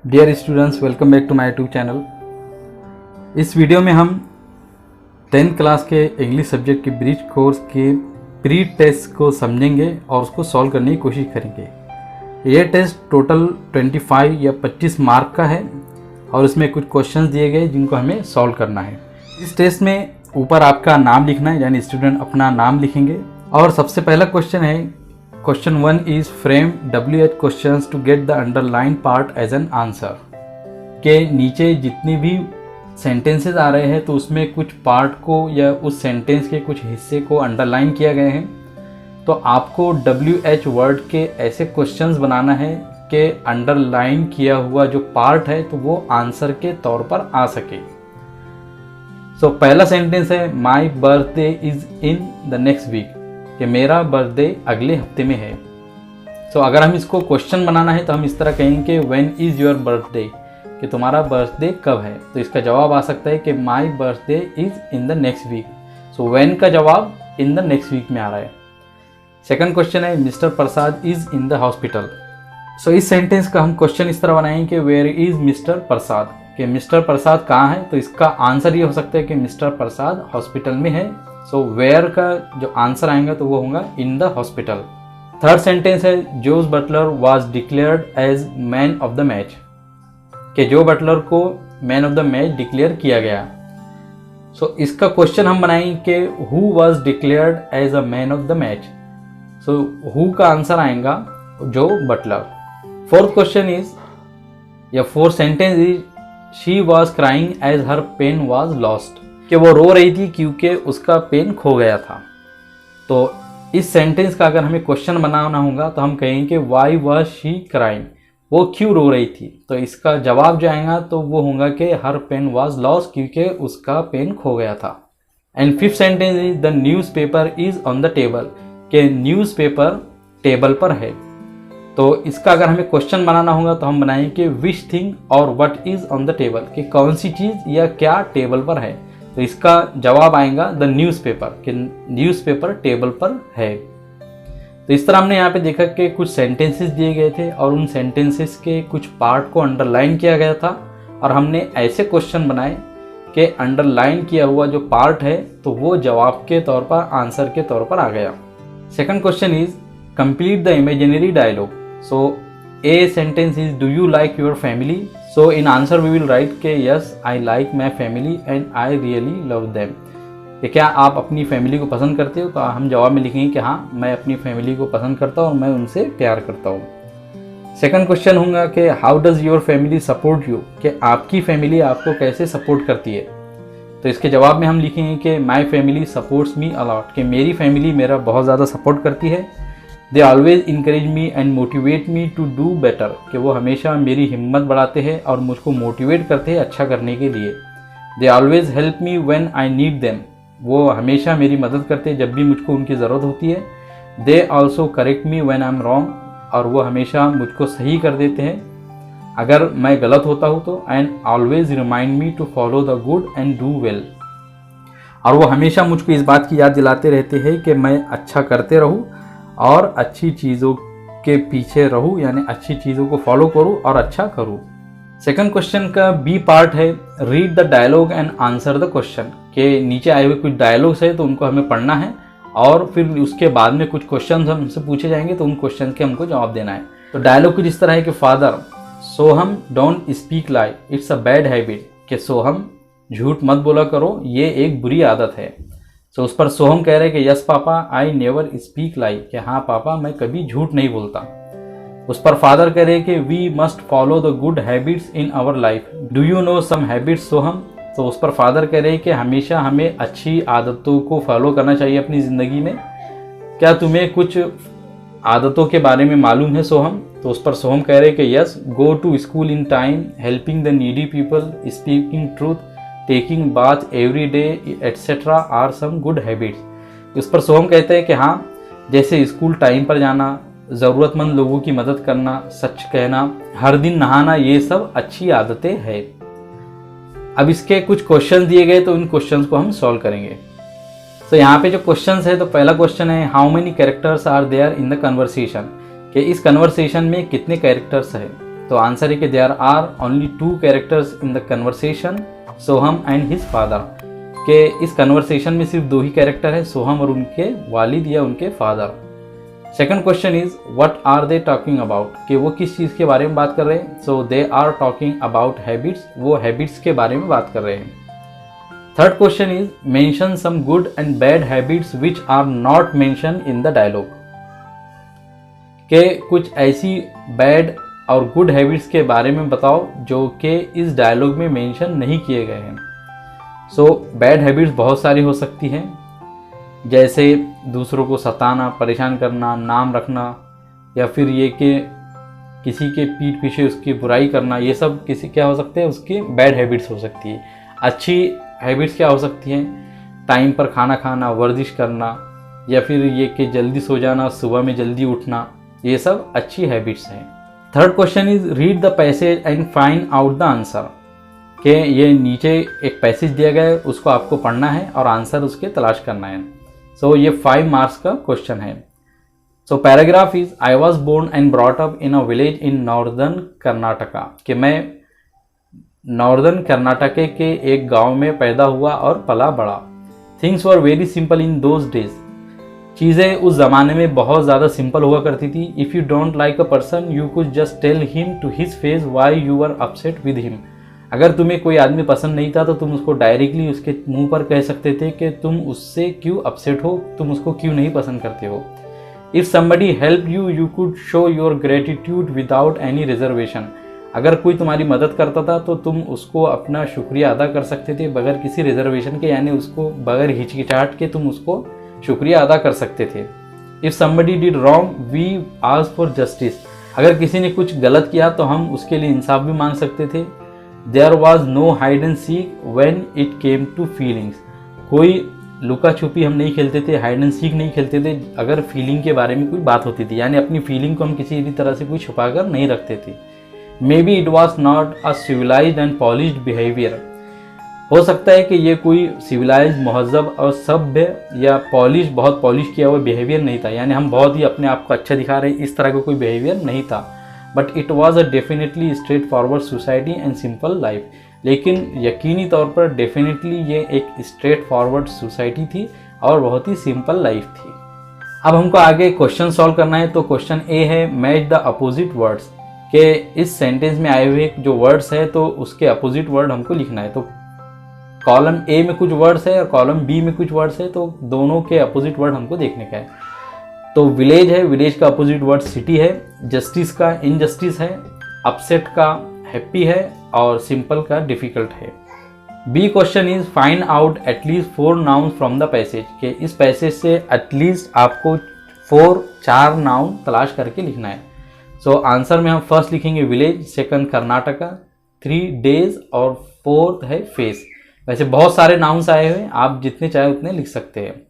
Dear students, welcome back to my YouTube channel. इस video में हम 10th क्लास के इंग्लिश सब्जेक्ट के ब्रिज कोर्स के प्री टेस्ट को समझेंगे और उसको सॉल्व करने की कोशिश करेंगे। ये टेस्ट टोटल 25 या 25 मार्क का है और इसमें कुछ क्वेश्चंस दिए गए जिनको हमें सॉल्व करना है। इस टेस्ट में ऊपर आपका नाम लिखना है, यानी स्टूडेंट अपना नाम लिखेंगे। और सबसे पहला क्वेश्चन है, question 1 is frame WH questions to get the underline part as an answer. के नीचे जितनी भी सेंटेंसेस आ रहे हैं तो उसमें कुछ पार्ट को या उस सेंटेंस के कुछ हिस्से को अंडरलाइन किया गया है, तो आपको WH वर्ड के ऐसे क्वेश्चंस बनाना है कि अंडरलाइन किया हुआ जो पार्ट है तो वो आंसर के तौर पर आ सके। सो पहला सेंटेंस है, my birthday is in the next week, कि मेरा बर्थडे अगले हफ्ते में है। सो अगर हम इसको क्वेश्चन बनाना है तो हम इस तरह कहेंगे व्हेन इज योर बर्थडे, कि तुम्हारा बर्थडे कब है। तो इसका जवाब आ सकता है कि my birthday is in the next week. So when का जवाब इन द नेक्स्ट वीक में आ रहा है। सेकंड क्वेश्चन है, mister Prasad is in the hospital. So इस सेंटेंस का हम क्वेश्चन इस तरह बनाएंगे कि वेयर इज मिस्टर प्रसाद, कि मिस्टर प्रसाद कहाँ है। तो इसका आंसर ये हो सकता है कि मिस्टर प्रसाद हॉस्पिटल में है। सो वेयर का जो आंसर आएगा तो वो होगा in the hospital. Third sentence है, Jos Buttler was declared as man of the match, कि जो बटलर को man of the match declare किया गया। सो इसका क्वेश्चन हम बनाएंगे कि who was declared as a man of the match. So who का आंसर आएगा Jos Buttler. Fourth question is या fourth sentence is she was crying as her pen was lost, कि वो रो रही थी क्योंकि उसका पेन खो गया था। तो इस सेंटेंस का अगर हमें क्वेश्चन बनाना होगा तो हम कहेंगे वाई वॉज शी क्राइंग, वो क्यों रो रही थी। तो इसका जवाब जो आएगा तो वो होगा कि हर पेन वॉज लॉस्ट, क्योंकि उसका पेन खो गया था। And fifth sentence is the newspaper is on the table, के न्यूज़पेपर टेबल पर है। तो इसका अगर हमें क्वेश्चन बनाना होगा तो हम बनाएंगे विच थिंग और what is on the table, कि कौन सी चीज़ या क्या टेबल पर है। तो इसका जवाब आएगा द न्यूज़पेपर, कि न्यूज़पेपर टेबल पर है। तो इस तरह हमने यहाँ पे देखा कि कुछ सेंटेंसेस दिए गए थे और उन सेंटेंसेस के कुछ पार्ट को अंडरलाइन किया गया था और हमने ऐसे क्वेश्चन बनाए कि अंडरलाइन किया हुआ जो पार्ट है तो वो जवाब के तौर पर, आंसर के तौर पर आ गया। Second question is complete the imaginary dialogue. So a sentence is do you like your family? So in answer we will write के yes I like my family and I really love them, कि क्या आप अपनी family को पसंद करते हो। तो हम जवाब में लिखेंगे कि हाँ, मैं अपनी फैमिली को पसंद करता हूँ और मैं उनसे प्यार करता हूँ। सेकंड क्वेश्चन होगा कि how does your family support you, कि आपकी फैमिली आपको कैसे सपोर्ट करती है। तो इसके जवाब में हम लिखेंगे कि my family supports me a lot, कि मेरी फैमिली मेरा बहुत ज़्यादा सपोर्ट करती है। They always encourage me and motivate me to do better, कि वो हमेशा मेरी हिम्मत बढ़ाते हैं और मुझको मोटिवेट करते हैं अच्छा करने के लिए। They always help me when I need them, वो हमेशा मेरी मदद करते हैं जब भी मुझको उनकी ज़रूरत होती है। They also correct me when I am wrong, और वो हमेशा मुझको सही कर देते हैं अगर मैं गलत होता हूँ तो। And always remind me to follow the good and do well, और वो हमेशा मुझको इस बात की याद दिलाते रहते हैं कि मैं अच्छा करते रहूँ और अच्छी चीज़ों के पीछे रहूँ, यानी अच्छी चीज़ों को फॉलो करूँ और अच्छा करूँ। सेकंड क्वेश्चन का बी पार्ट है, read the dialogue and answer the question, के नीचे आए हुए कुछ डायलॉग्स है तो उनको हमें पढ़ना है और फिर उसके बाद में कुछ क्वेश्चन हमसे पूछे जाएंगे तो उन क्वेश्चन के हमको जवाब देना है। तो डायलॉग कुछ इस तरह है कि father Soham don't speak lie, it's a bad habit, कि सोहम झूठ मत बोला करो, ये एक बुरी आदत है। तो उस पर सोहम कह रहे हैं कि yes papa I never speak लाई, कि हाँ पापा मैं कभी झूठ नहीं बोलता। उस पर फादर कह रहे हैं कि we must follow the good habits in our life, do you know some habits Soham. तो उस पर फादर कह रहे हैं कि हमेशा हमें अच्छी आदतों को फॉलो करना चाहिए अपनी ज़िंदगी में, क्या तुम्हें कुछ आदतों के बारे में मालूम है सोहम। तो उस पर सोहम कह रहे हैं कि yes, go to school in time, helping the needy people, speaking truth, taking bath every day etcetera are some good habits. इस पर सोहम कहते हैं कि हाँ, जैसे स्कूल टाइम पर जाना, ज़रूरतमंद लोगों की मदद करना, सच कहना, हर दिन नहाना, ये सब अच्छी आदतें हैं। अब इसके कुछ क्वेश्चन दिए गए तो उन क्वेश्चंस को हम सॉल्व करेंगे। तो यहाँ पे जो क्वेश्चंस है, तो पहला क्वेश्चन है how many characters are there in the conversation, कि इस कन्वर्सेशन में कितने कैरेक्टर्स है। तो आंसर है कि there are only 2 characters in the conversation, Soham and his father, के इस कन्वर्सेशन में सिर्फ 2 ही कैरेक्टर है, सोहम और उनके वालिद या उनके father. Second question is what are they talking about, कि वो किस चीज़ के बारे में बात कर रहे हैं। So they are talking about habits, वो हैबिट्स के बारे में बात कर रहे हैं। Third question is mention some good and bad habits which are not mention in the dialogue, के कुछ ऐसी बैड और गुड हैबिट्स के बारे में बताओ जो कि इस डायलॉग में मेंशन नहीं किए गए हैं। सो बैड हैबिट्स बहुत सारी हो सकती हैं, जैसे दूसरों को सताना, परेशान करना, नाम रखना, या फिर ये कि किसी के पीठ पीछे उसकी बुराई करना, ये सब किसी क्या हो सकते हैं, उसकी बैड हैबिट्स हो सकती है। अच्छी हैबिट्स क्या हो सकती हैं, टाइम पर खाना खाना, वर्जिश करना, या फिर ये कि जल्दी सो जाना, सुबह में जल्दी उठना, ये सब अच्छी हैबिट्स हैं। Third question is read the passage and find out the answer, कि ये नीचे एक पैसेज दिया गया है, उसको आपको पढ़ना है और आंसर उसके तलाश करना है। सो ये 5 मार्क्स का क्वेश्चन है। So paragraph is I was born and brought up in a village in northern Karnataka, कि मैं नॉर्दर्न कर्नाटक के एक गांव में पैदा हुआ और पला बड़ा। Things were very simple in those days, चीज़ें उस ज़माने में बहुत ज़्यादा सिंपल हुआ करती थी। If you don't like a person you could just tell him to his face why you are upset with him, अगर तुम्हें कोई आदमी पसंद नहीं था तो तुम उसको डायरेक्टली उसके मुंह पर कह सकते थे कि तुम उससे क्यों अपसेट हो, तुम उसको क्यों नहीं पसंद करते हो। If somebody help you you could show your gratitude without any reservation, अगर कोई तुम्हारी मदद करता था तो तुम उसको अपना शुक्रिया अदा कर सकते थे बगैर किसी रिजर्वेशन के, यानी उसको बगैर हिचकिचाहट के तुम उसको शुक्रिया अदा कर सकते थे। If somebody did wrong we ask for justice, अगर किसी ने कुछ गलत किया तो हम उसके लिए इंसाफ भी मांग सकते थे। There was no hide and seek when it came to feelings, कोई लुका छुपी हम नहीं खेलते थे, हाइड एंड सीक नहीं खेलते थे अगर फीलिंग के बारे में कोई बात होती थी, यानी अपनी फीलिंग को हम किसी भी तरह से कोई छुपा कर नहीं रखते थे। Maybe it was not a civilised and polished behaviour, हो सकता है कि ये कोई सिविलाइज, महजब और सभ्य या पॉलिश, बहुत पॉलिश किया हुआ बिहेवियर नहीं था, यानी हम बहुत ही अपने आप को अच्छा दिखा रहे हैं, इस तरह का कोई बिहेवियर नहीं था। But it was a definitely straight forward society and simple life, लेकिन यकीनी तौर पर डेफिनेटली ये एक स्ट्रेट फॉरवर्ड सोसाइटी थी और बहुत ही सिंपल लाइफ थी। अब हमको आगे क्वेश्चन सॉल्व करना है। तो क्वेश्चन ए है मैच द अपोजिट वर्ड्स, के इस सेंटेंस में आए हुए जो वर्ड्स है तो उसके अपोजिट वर्ड हमको लिखना है। तो कॉलम ए में कुछ वर्ड्स है और कॉलम बी में कुछ वर्ड्स है, तो दोनों के अपोजिट वर्ड हमको देखने का है। तो विलेज है, विलेज का अपोजिट वर्ड सिटी है, जस्टिस का इनजस्टिस है, अपसेट का हैप्पी है और सिंपल का डिफिकल्ट है। B question is find out at least 4 nouns from the passage, के इस पैसेज से एटलीस्ट आपको 4 नाउन तलाश करके लिखना है। सो आंसर में हम फर्स्ट लिखेंगे विलेज, सेकंड कर्नाटका, 3 डेज और 4th है फेस। वैसे बहुत सारे नाउन्स आए हुए हैं, आप जितने चाहे उतने लिख सकते हैं।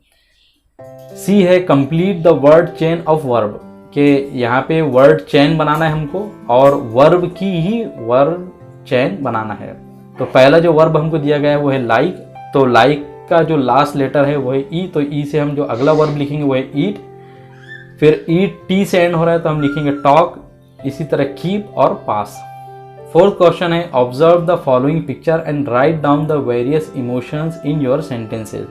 सी है complete the word chain of verb, के यहाँ पे वर्ड चेन बनाना है हमको और वर्ब की ही वर्ब चेन बनाना है। तो पहला जो वर्ब हमको दिया गया है वो है लाइक, तो लाइक का जो लास्ट लेटर है वो है ई, तो ई से हम जो अगला वर्ब लिखेंगे वो है ईट, फिर ईट टी से एंड हो रहा है तो हम लिखेंगे टॉक, इसी तरह कीप और पास। फोर्थ क्वेश्चन है observe the following picture and write down the various emotions in your sentences,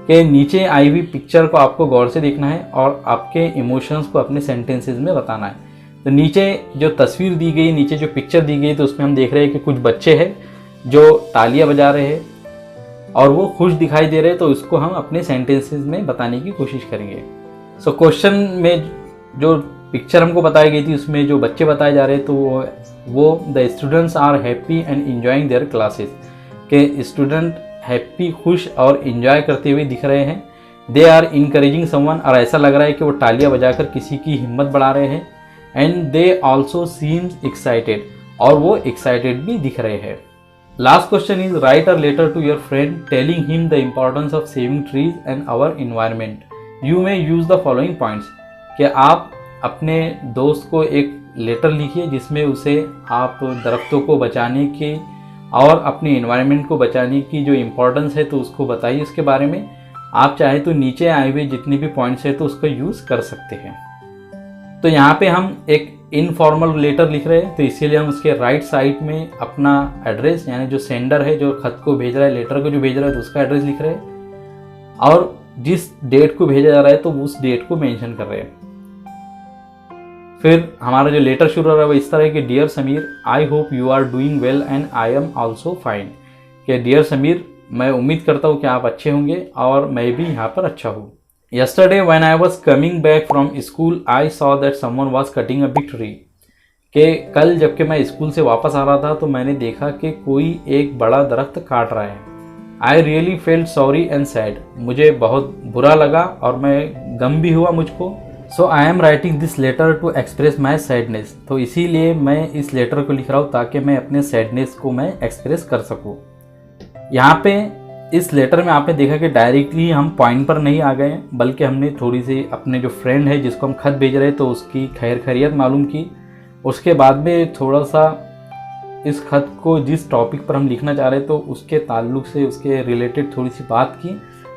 के नीचे आई हुई पिक्चर को आपको गौर से देखना है और आपके इमोशंस को अपने सेंटेंसेज में बताना है। तो नीचे जो तस्वीर दी गई, नीचे जो पिक्चर दी गई, तो उसमें हम देख रहे हैं कि कुछ बच्चे हैं जो तालियां बजा रहे हैं और वो खुश दिखाई दे रहे हैं, तो इसको हम अपने सेंटेंसेज में बताने की कोशिश करेंगे। सो क्वेश्चन में जो पिक्चर हमको बताई गई थी उसमें जो बच्चे बताए जा रहे हैं तो वो the students are happy and enjoying their classes, के स्टूडेंट हैप्पी, खुश और एंजॉय करते हुए दिख रहे हैं। दे आर इनकरेजिंग समवन, और ऐसा लग रहा है कि वो तालियां बजाकर किसी की हिम्मत बढ़ा रहे हैं। And they also seems excited, और वो एक्साइटेड भी दिख रहे हैं। Last question is write a letter to your friend telling him the importance of saving trees and our environment, you may use the following points, कि आप अपने दोस्त को एक लेटर लिखिए जिसमें उसे आप दरख्तों को बचाने के और अपने इन्वायरमेंट को बचाने की जो इम्पोर्टेंस है तो उसको बताइए उसके बारे में। आप चाहे तो नीचे आए हुए जितने भी पॉइंट्स है तो उसका यूज़ कर सकते हैं। तो यहाँ पे हम एक इनफॉर्मल लेटर लिख रहे हैं, तो इसीलिए हम उसके राइट साइड में अपना एड्रेस यानी जो सेंडर है, जो खत को भेज रहा है, लेटर को जो भेज रहा है, तो उसका एड्रेस लिख रहे हैं और जिस डेट को भेजा जा रहा है तो उस डेट को मेंशन कर रहे हैं। फिर हमारा जो लेटर शुरू हो रहा है वो इस तरह है कि dear Sameer, I hope you are doing well and I am also fine. कि डियर समीर, मैं उम्मीद करता हूँ कि आप अच्छे होंगे और मैं भी यहाँ पर अच्छा हूँ। Yesterday when I was coming back from school, I saw that someone was cutting a big tree. कि कल जबकि मैं स्कूल से वापस आ रहा था तो मैंने देखा कि कोई एक बड़ा दरख्त काट रहा है। I really felt sorry and sad. मुझे बहुत बुरा लगा और मैं गम भी हुआ मुझको। So I am writing this letter to express my sadness. तो इसीलिए मैं इस लेटर को लिख रहा हूँ ताकि मैं अपने सैडनेस को मैं एक्सप्रेस कर सकूँ। यहाँ पे इस लेटर में आपने देखा कि डायरेक्टली हम पॉइंट पर नहीं आ गए, बल्कि हमने थोड़ी सी अपने जो फ्रेंड है जिसको हम खत भेज रहे हैं तो उसकी खैर खैरियत मालूम की। उसके बाद में थोड़ा सा इस खत को जिस टॉपिक पर हम लिखना चाह रहे तो उसके ताल्लुक से उसके रिलेटेड थोड़ी सी बात की।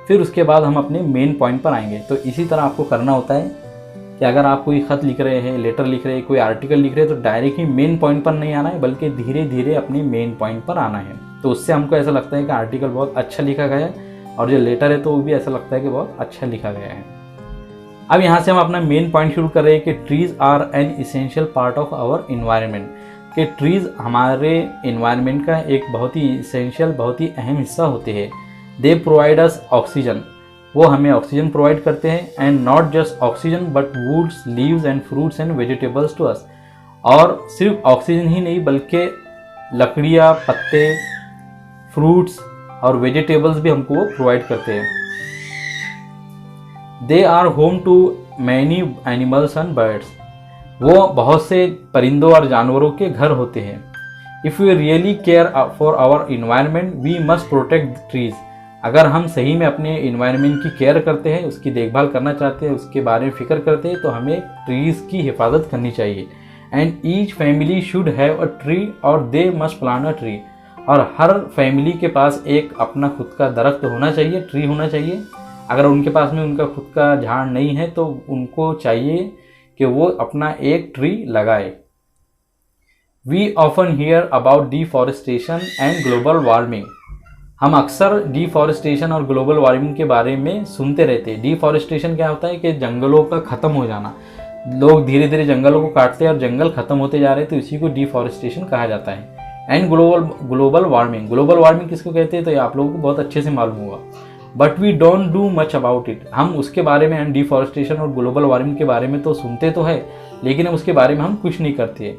फिर उसके बाद हम अपने मेन पॉइंट पर आएंगे। तो इसी तरह आपको करना होता है कि अगर आप कोई खत लिख रहे हैं, लेटर लिख रहे हैं, कोई आर्टिकल लिख रहे हैं तो डायरेक्टली मेन पॉइंट पर नहीं आना है, बल्कि धीरे धीरे अपने मेन पॉइंट पर आना है। तो उससे हमको ऐसा लगता है कि आर्टिकल बहुत अच्छा लिखा गया है और जो लेटर है तो वो भी ऐसा लगता है कि बहुत अच्छा लिखा गया है। अब यहाँ से हम अपना मेन पॉइंट शुरू कर रहे हैं कि trees are an essential part of our environment. कि ट्रीज हमारे इन्वायरमेंट का एक बहुत ही इसेंशियल, बहुत ही अहम हिस्सा होते हैं। दे प्रोवाइड अस ऑक्सीजन, वो हमें ऑक्सीजन प्रोवाइड करते हैं। And not just oxygen but woods, leaves and fruits and vegetables to us. और सिर्फ ऑक्सीजन ही नहीं बल्कि लकड़ियाँ, पत्ते, फ्रूट्स और वेजिटेबल्स भी हमको वो प्रोवाइड करते हैं। They are home to many animals and birds, वो बहुत से परिंदों और जानवरों के घर होते हैं। If we really care for our environment we must protect the trees. अगर हम सही में अपने इन्वायरमेंट की केयर करते हैं, उसकी देखभाल करना चाहते हैं, उसके बारे में फिक्र करते हैं तो हमें ट्रीज़ की हिफाजत करनी चाहिए। And each family should have a tree और they must plant a tree. और हर फैमिली के पास एक अपना खुद का दरख्त होना चाहिए, ट्री होना चाहिए। अगर उनके पास में उनका खुद का झाड़ नहीं है तो उनको चाहिए कि वो अपना एक ट्री लगाए। We often hear about deforestation and global warming. हम अक्सर डिफॉरेस्टेशन और ग्लोबल वार्मिंग के बारे में सुनते रहते हैं। डिफॉरेस्टेशन क्या होता है कि जंगलों का ख़त्म हो जाना। लोग धीरे धीरे जंगलों को काटते हैं और जंगल ख़त्म होते जा रहे हैं, तो इसी को डिफॉरेस्टेशन कहा जाता है। And global warming, global warming किसको कहते हैं तो ये आप लोगों को बहुत अच्छे से मालूम होगा। But we don't do much about it. हम उसके बारे में, डिफॉरेस्टेशन और ग्लोबल वार्मिंग के बारे में तो सुनते तो है, लेकिन हम उसके बारे में हम कुछ नहीं करते।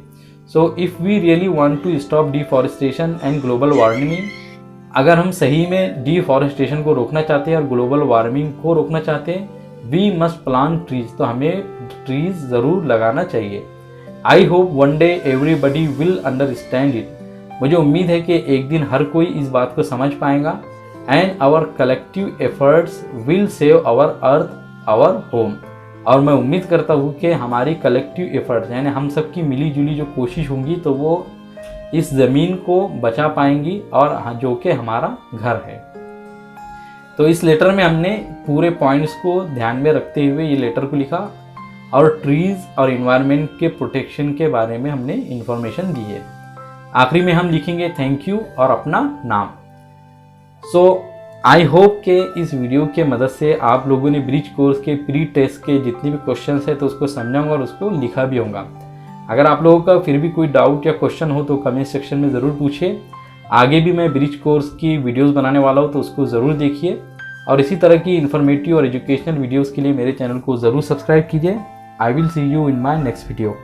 So if we really want to stop deforestation and global warming, अगर हम सही में डिफॉरेस्टेशन को रोकना चाहते हैं और ग्लोबल वार्मिंग को रोकना चाहते हैं, वी मस्ट प्लांट ट्रीज, तो हमें ट्रीज ज़रूर लगाना चाहिए। I hope one day everybody will understand it. मुझे उम्मीद है कि एक दिन हर कोई इस बात को समझ पाएगा। And our collective efforts will save our earth, our home. और मैं उम्मीद करता हूँ कि हमारी कलेक्टिव एफर्ट्स यानी हम सब की मिली जुली जो कोशिश होंगी तो वो इस ज़मीन को बचा पाएंगी और जो कि हमारा घर है। तो इस लेटर में हमने पूरे पॉइंट्स को ध्यान में रखते हुए ये लेटर को लिखा और ट्रीज़ और इन्वायरमेंट के प्रोटेक्शन के बारे में हमने इंफॉर्मेशन दी है। आखिरी में हम लिखेंगे थैंक यू और अपना नाम। सो आई होप कि इस वीडियो के मदद से आप लोगों ने ब्रिज कोर्स के प्री टेस्ट के जितने भी क्वेश्चंस हैं तो उसको समझा होगा और उसको लिखा भी होगा। अगर आप लोगों का फिर भी कोई डाउट या क्वेश्चन हो तो कमेंट सेक्शन में ज़रूर पूछिए। आगे भी मैं ब्रिज कोर्स की वीडियोस बनाने वाला हूँ तो उसको ज़रूर देखिए और इसी तरह की इन्फॉर्मेटिव और एजुकेशनल वीडियोस के लिए मेरे चैनल को ज़रूर सब्सक्राइब कीजिए। I will see you in my next video.